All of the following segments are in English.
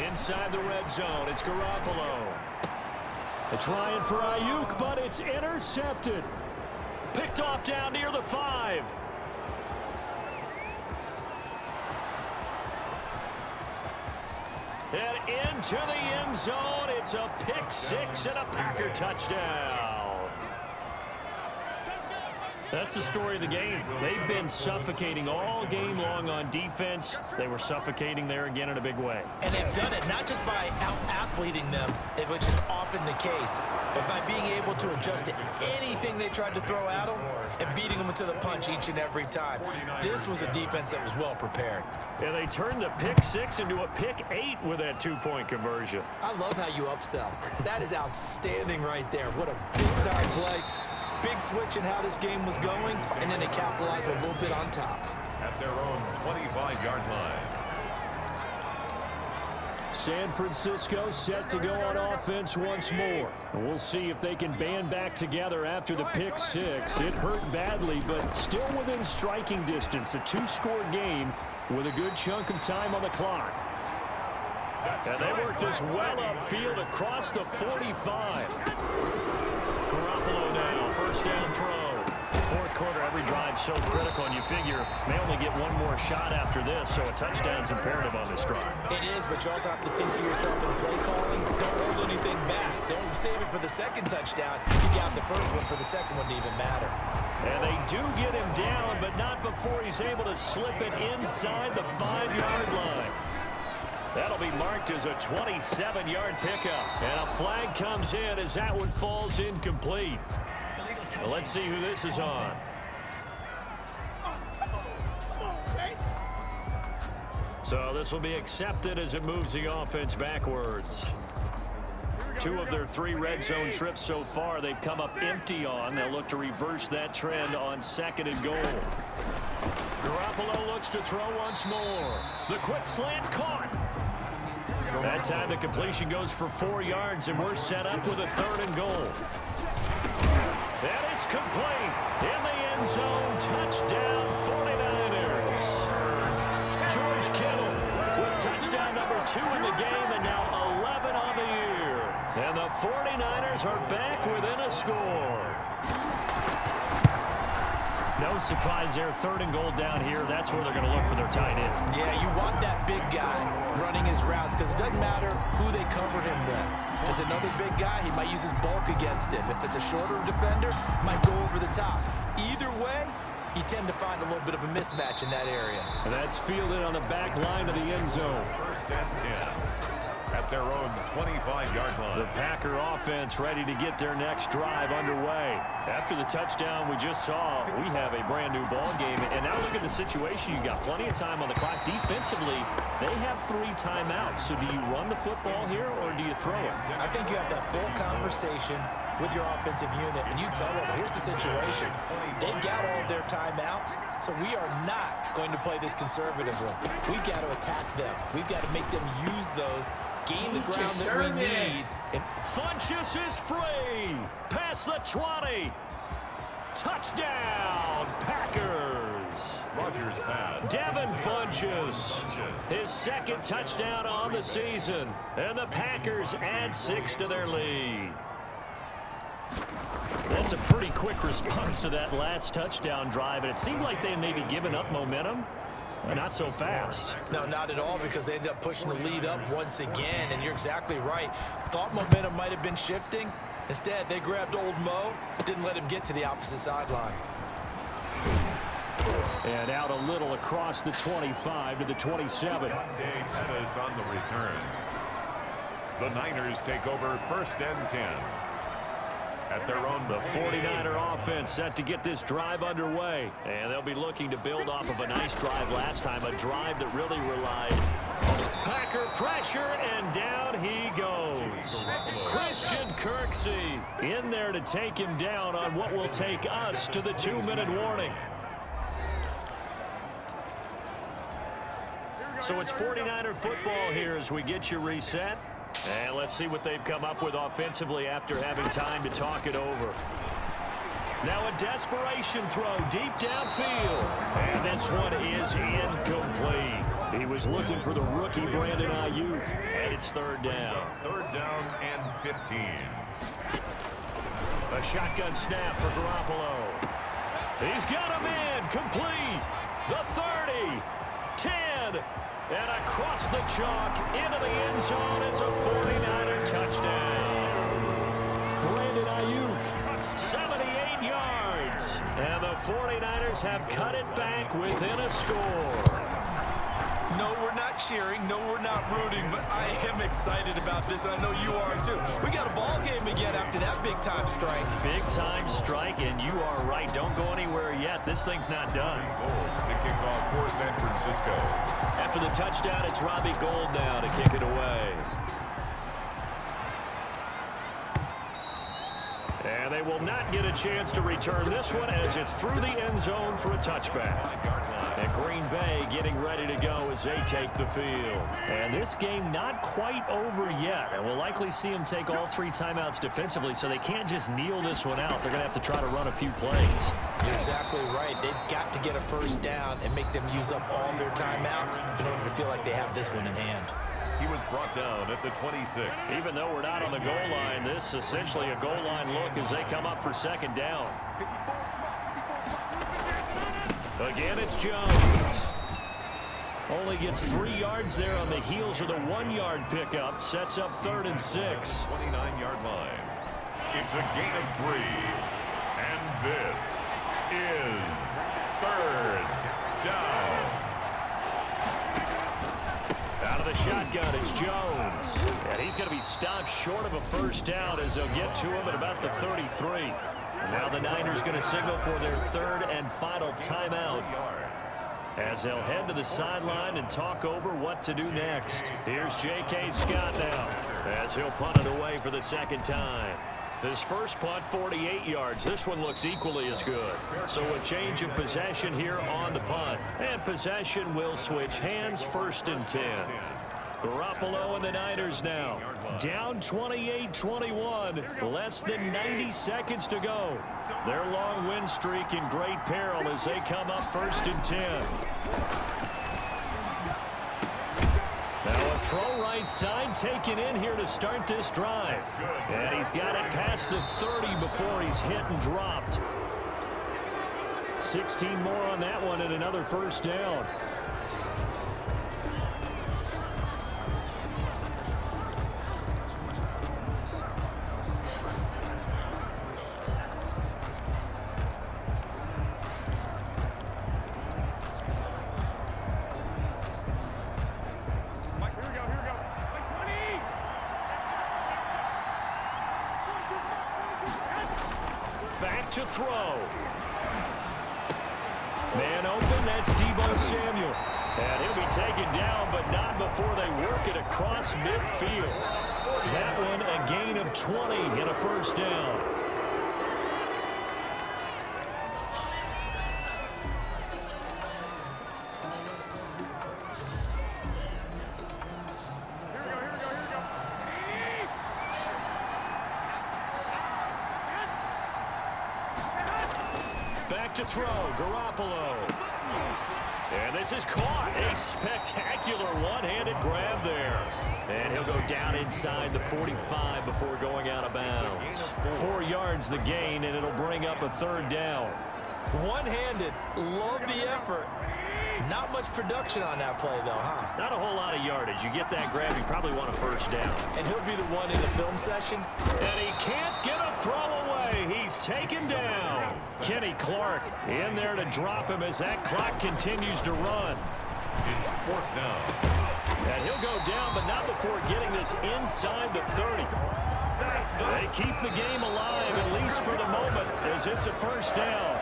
Inside the red zone, it's Garoppolo. They're trying for Ayuk, but it's intercepted. Picked off down near the 5. And into the end zone, it's a pick 6 and a Packer touchdown. That's the story of the game. They've been suffocating all game long on defense. They were suffocating there again in a big way. And they've done it not just by out-athleting them, which is often the case, but by being able to adjust to anything they tried to throw at them and beating them to the punch each and every time. This was a defense that was well prepared. Yeah, they turned the pick 6 into a pick 8 with that 2-point conversion. I love how you upsell. That is outstanding right there. What a big-time play. Big switch in how this game was going, and then they capitalized a little bit on top. At their own 25-yard line. San Francisco set to go on offense once more. And we'll see if they can band back together after the pick 6. It hurt badly, but still within striking distance. A 2-score game with a good chunk of time on the clock. And they work this well upfield across the 45. Garoppolo now, first down throw. Fourth quarter, every drive so critical, and you figure may only get one more shot after this, so a touchdown's imperative on this drive. It is, but you also have to think to yourself in play calling, don't hold anything back. Don't save it for the second touchdown. You got the first one for the second one to even matter. And they do get him down, but not before he's able to slip it inside the 5-yard line. That'll be marked as a 27-yard pickup. And a flag comes in as that one falls incomplete. Well, let's see who this is on. So this will be accepted as it moves the offense backwards. 2 of their 3 red zone trips so far they've come up empty on. They'll look to reverse that trend on 2nd and goal. Garoppolo looks to throw once more. The quick slant caught. That time the completion goes for 4 yards, and we're set up with a 3rd and goal. And it's complete. In the end zone, touchdown 49ers. George Kittle with touchdown number 2 in the game, and now 11 on the year. And the 49ers are back within a score. No surprise there, 3rd and goal down here. That's where they're going to look for their tight end. Yeah, you want that big guy running his routes because it doesn't matter who they cover him with. If it's another big guy, he might use his bulk against him. If it's a shorter defender, might go over the top. Either way, you tend to find a little bit of a mismatch in that area. And that's fielded on the back line of the end zone. 1st and 10. At their own 25-yard line. The Packer offense ready to get their next drive underway. After the touchdown we just saw, we have a brand new ball game. And now look at the situation. You got plenty of time on the clock. Defensively, they have 3 timeouts. So do you run the football here or do you throw it? I think you have that full conversation with your offensive unit, and you tell them, here's the situation. They've got all their timeouts, so we are not going to play this conservatively. We've got to attack them. We've got to make them use those, gain the ground that we need. And Funchess is free. Past the 20. Touchdown, Packers. Rodgers pass. Devin Funchess, his 2nd touchdown on the season. And the Packers add 6 to their lead. That's a pretty quick response to that last touchdown drive, and it seemed like they may be giving up momentum. Not so fast. No, not at all, because they ended up pushing the lead up once again, and you're exactly right. Thought momentum might have been shifting. Instead, they grabbed old Mo, didn't let him get to the opposite sideline. And out a little across the 25 to the 27. Dave Pettis on the return. The Niners take over 1st and 10. At their own. The 49er offense set to get this drive underway. And they'll be looking to build off of a nice drive last time. A drive that really relied on Packer pressure, and down he goes. Christian Kirksey in there to take him down on what will take us to the 2-minute warning. So it's 49er football here as we get you reset. And let's see what they've come up with offensively after having time to talk it over. Now a desperation throw deep downfield. And this one is incomplete. He was looking for the rookie Brandon Ayuk. And It's third down. Third down and 15. A shotgun snap for Garoppolo. He's got a man complete. The 30, 10, and across the chalk into the end zone. It's a 49er touchdown. Brandon Ayuk, 78 yards. And the 49ers have cut it back within a score. No, we're not cheering. No, we're not rooting, but I am excited about this, and I know you are too. We got a ball game again after that big-time strike. Big-time strike, and you are right. Don't go anywhere yet. This thing's not done. Gold to kick off for San Francisco. After the touchdown, it's Robbie Gould now to kick it away. And they will not get a chance to return this one as it's through the end zone for a touchback. And Green Bay getting ready to go as they take the field. And this game not quite over yet. And we'll likely see them take all 3 timeouts defensively, so they can't just kneel this one out. They're going to have to try to run a few plays. You're exactly right. They've got to get a first down and make them use up all their timeouts in order to feel like they have this one in hand. He was brought down at the 26. Even though we're not on the goal line, this is essentially a goal line look as they come up for second down. Again, it's Jones. Only gets 3 yards there on the heels of the 1-yard pickup. Sets up 3rd and 6. 29-yard line. It's a gain of 3. And this is third down. Out of the shotgun, it's Jones. And he's going to be stopped short of a first down as they'll get to him at about the 33. Now the Niners going to signal for their 3rd and final timeout as they'll head to the sideline and talk over what to do next. Here's J.K. Scott now as he'll punt it away for the 2nd time. His first punt, 48 yards. This one looks equally as good. So a change of possession here on the punt. And possession will switch hands, 1st and 10. Garoppolo and the Niners now. Down 28-21. Less than 90 seconds to go. Their long win streak in great peril as they come up 1st and 10. Now a throw right side taken in here to start this drive. And he's got it past the 30 before he's hit and dropped. 16 more on that one and another first down. To throw. Man open, that's Deebo Samuel. And he'll be taken down, but not before they work it across midfield. That one a gain of 20 and a first down. To throw, Garoppolo. And this is caught. A spectacular one-handed grab there. And he'll go down inside the 45 before going out of bounds. 4 yards the gain, and it'll bring up a 3rd down. One-handed. Love the effort. Not much production on that play, though, huh? Not a whole lot of yardage. You get that grab, you probably want a first down. And he'll be the one in the film session. And he can't get a throw away. He's taken down. Kenny Clark in there to drop him as that clock continues to run. It's 4th down. And he'll go down, but not before getting this inside the 30. They keep the game alive, at least for the moment, as it's a first down.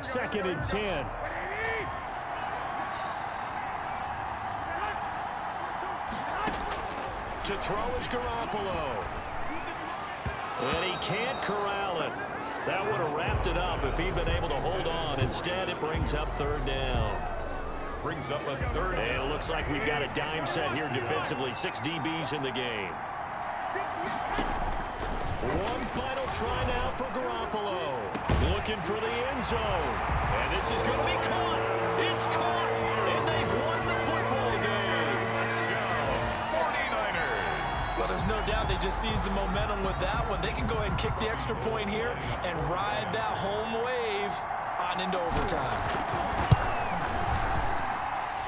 Second and 10. To throw is Garoppolo. And he can't corral it. That would have wrapped it up if he'd been able to hold on. Instead, it brings up 3rd down. Brings up a 3rd. And it looks like we've got a dime set here defensively. 6 DBs in the game. One final try now for Garoppolo. Looking for the end zone. And this is going to be caught. It's caught. And they've won the football game. 49ers. Well, there's no doubt they just seized the momentum with that one. They can go ahead and kick the extra point here and ride that home wave on into overtime.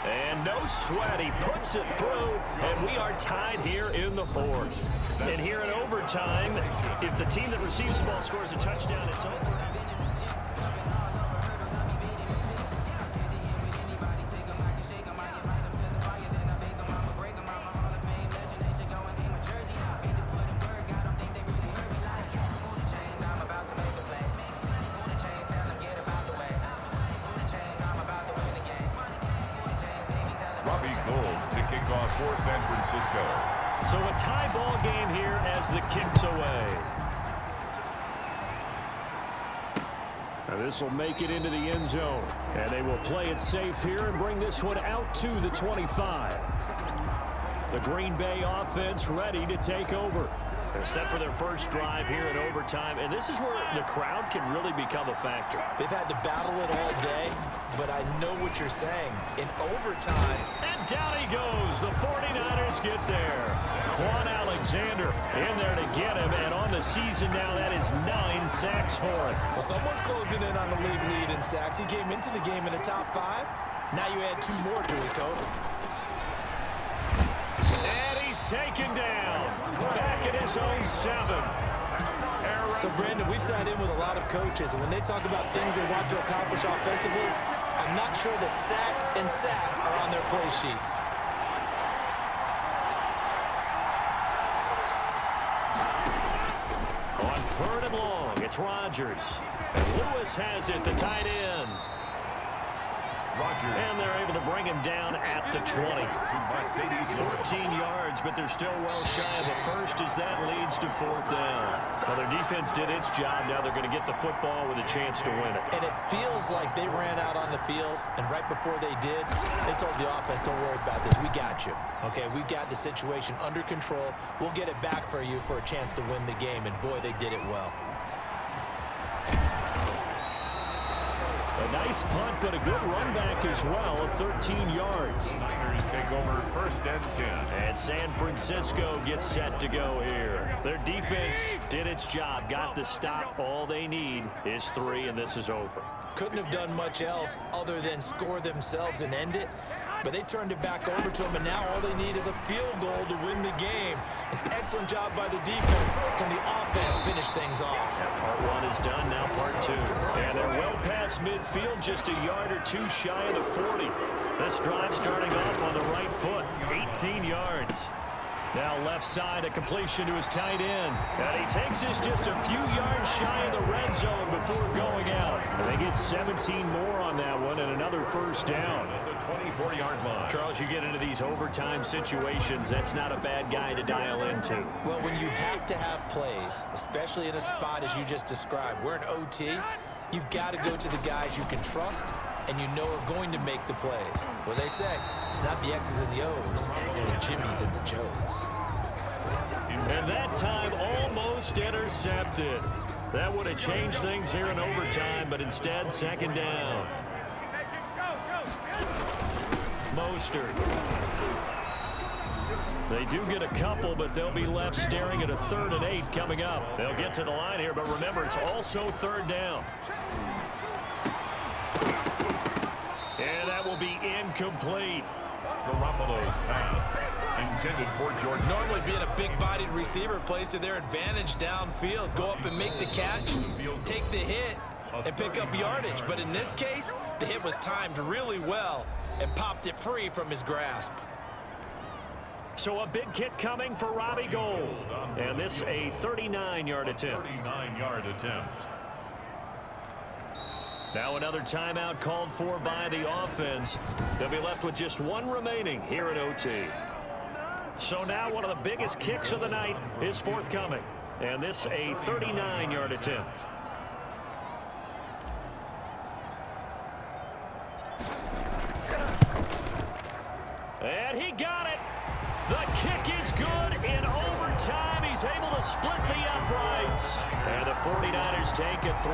And no sweat, he puts it through, and we are tied here in the fourth. And here in overtime, if the team that receives the ball scores a touchdown, it's over. Robbie Gould to kick off for San Francisco. So a tie ball game here as the kick's away. Now this will make it into the end zone. And they will play it safe here and bring this one out to the 25. The Green Bay offense ready to take over. They're set for their first drive here in overtime, and this is where the crowd can really become a factor. They've had to battle it all day, but I know what you're saying. In overtime, And down he goes. The 49ers get there. Quan Alexander in there to get him, and on the season now, that is 9 sacks for him. well, someone's closing in on the league lead in sacks. He came into the game in the top 5. Now you add 2 more to his total. And he's taken down. Back at his own 7. So, Brandon, we sat in with a lot of coaches, and when they talk about things they want to accomplish offensively, I'm not sure that sack and sack are on their play sheet. On 3rd and long, it's Rodgers. And Lewis has it, the tight end. Rodgers. And they're able to bring him down at the 20. 14 yards, but they're still well shy of the first as that leads to 4th down. Well, their defense did its job. Now they're going to get the football with a chance to win it. And it feels like they ran out on the field, and right before they did, they told the offense, don't worry about this. We got you. Okay, we got the situation under control. We'll get it back for you for a chance to win the game, and boy, they did it well. A nice punt, but a good run back as well of 13 yards. Niners take over 1st and 10. And San Francisco gets set to go here. Their defense did its job, got the stop. All they need is 3, and this is over. Couldn't have done much else other than score themselves and end it. But they turned it back over to them, and now all they need is a field goal to win the game. An excellent job by the defense. Can the offense finish things off? Part 1 is done, now part 2. And they're well past midfield, just a yard or 2 shy of the 40. This drive starting off on the right foot, 18 yards. Now left side, a completion to his tight end. And he takes this just a few yards shy of the red zone before going out. And they get 17 more on that one and another 1st down. The 24-yard line. Charles, you get into these overtime situations, that's not a bad guy to dial into. Well, when you have to have plays, especially in a spot as you just described, we're in OT, you've got to go to the guys you can trust and you know are going to make the plays. Well, they say, it's not the X's and the O's, it's the Jimmys and the Joes. And that time almost intercepted. That would have changed things here in overtime, but instead 2nd down. Mostert. They do get a couple, but they'll be left staring at a 3rd and 8 coming up. They'll get to the line here, but remember, it's also 3rd down. And that will be incomplete. Garoppolo's pass intended for George. Normally being a big-bodied receiver plays to their advantage downfield. Go up and make the catch, take the hit, and pick up yardage. But in this case, the hit was timed really well and popped it free from his grasp. So a big hit coming for Robbie Gould. And this a 39-yard attempt. 39-yard attempt. Now another timeout called for by the offense. They'll be left with just 1 remaining here at OT. So now one of the biggest kicks of the night is forthcoming. And this a 39-yard attempt. And he got it. The kick is good in overtime. He's able to split the uprights. And the 49ers take a 3.